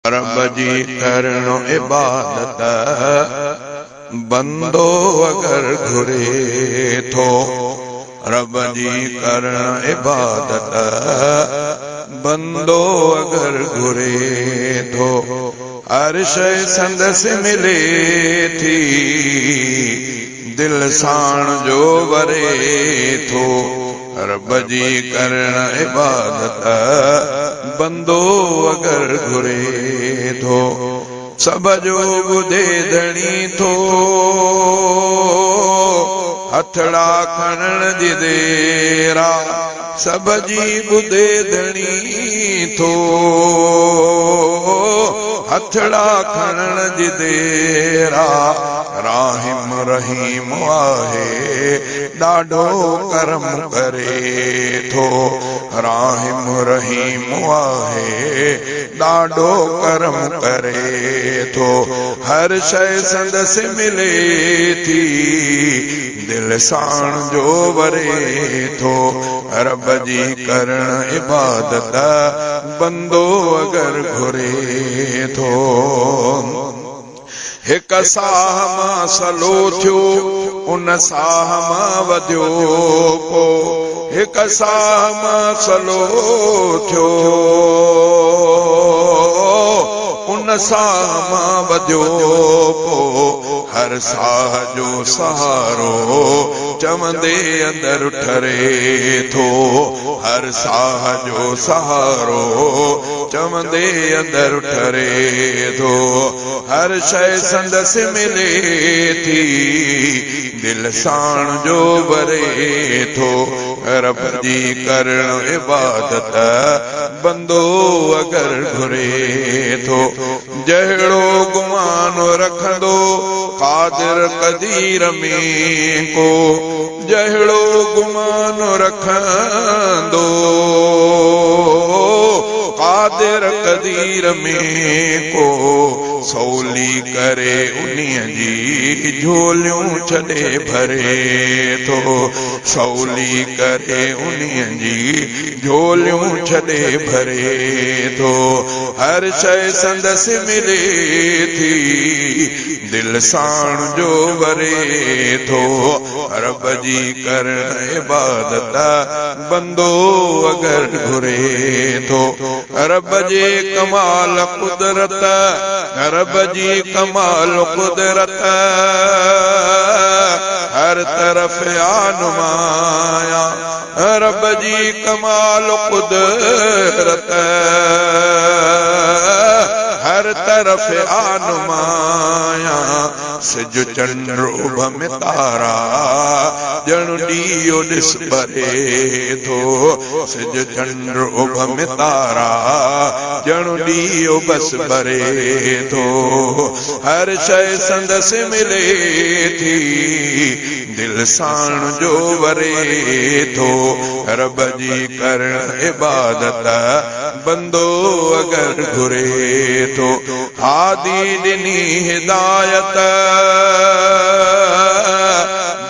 रब जी करणो इबादत बंदो अगर घुरे थो। रब जी करण इबादत बंदो अगर घुरे थो। हर शइ संदसि मिले थी, दिल साण जो वरे थो। रब जी करण इबादत बंदो अगर घुरे थो। सब जो ॿुधे धणी थो, हथड़ा खणण जी देर आ। सब जी ॿुधे धणी थो, हथड़ा खणण जी देर आ। राहिम रहीम आहे, ॾाढो करम करे थो। राहिम रहीम आहे, ॾाढो करम करे थो। हर शइ संदसि मिले थी, दिल साण जो वरे थो। रब जी करण इबादत बंदो अगर घुरे थो। हिक साह मां सलो थियो, उन साह मां वधियो पो। हिक साह मां सलो थियो, उन साह मां वधियो पो। हर साह जो सहारो चवंदे अंदर ठरे थो। हर साह जो सहारो चवंदे अंदर ठरे थो। हर शइ संदसि मिले थी, दिल साण जो वरे थो। रब जी करण इबादत बंदो अगर घुरे थो। जहिड़ो गुमान रखंदो कादिर कदीर में को। जहिड़ो गुमान रखंदो कादिर कदीर में को। सौली करे उन्हीअ जी झोलियूं छॾे भरे थो। सौली करे उन्हीअ जी झोलियूं छॾे भरे थो। हर शइ संदसि मिले थी, दिल साण जो वरे थो। रब जी करण इबादत बंदो अगर घुरे थो। रब जे कमाल कुदरत, रब जी कमाल कुदरत हर तरफ आनुमाया। रब जी कमाल कुदरत हर तरफ आनुमाया। सिज चंड उभ में तारा ॼण ॾीओ ॾिस भरे थो। सिज चंड उभ में तारा ॼण ॾीओ बस भरे थो। हर शइ संदसि मिले थी, दिल साण जो वरे थो। रब जी करण इबादत बंदो अगर घुरे थो। हादी ॾिनी हिदायत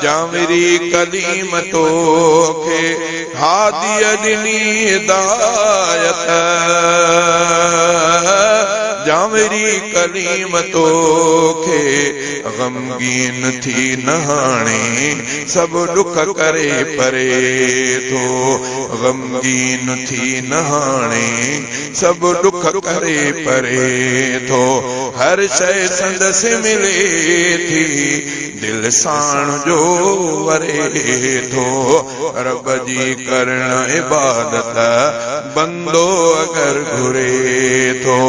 जामिरी कलीम तोखे। हादीअ ॾिनी हिदायत जामिरी कलीम तोखे। गमगीन थी न हाणे सब दुख करे परे थो। गमगीन थी न हाणे सब दुख करे परे थो। हर शइ संदसि मिले थी, दिल साण जो वरे थो। रब जी करण इबादत बंदो अगर घुरे थो।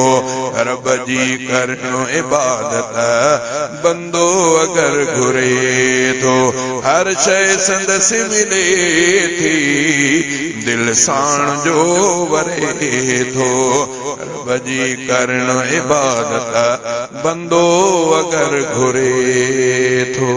रब जी करण इबादत बंदो अगर घुरे थो। हर शइ संदसि मिले थी, दिल साण जो वरे थो। रब जी करण इबादत बंदो अगर घुरे थो।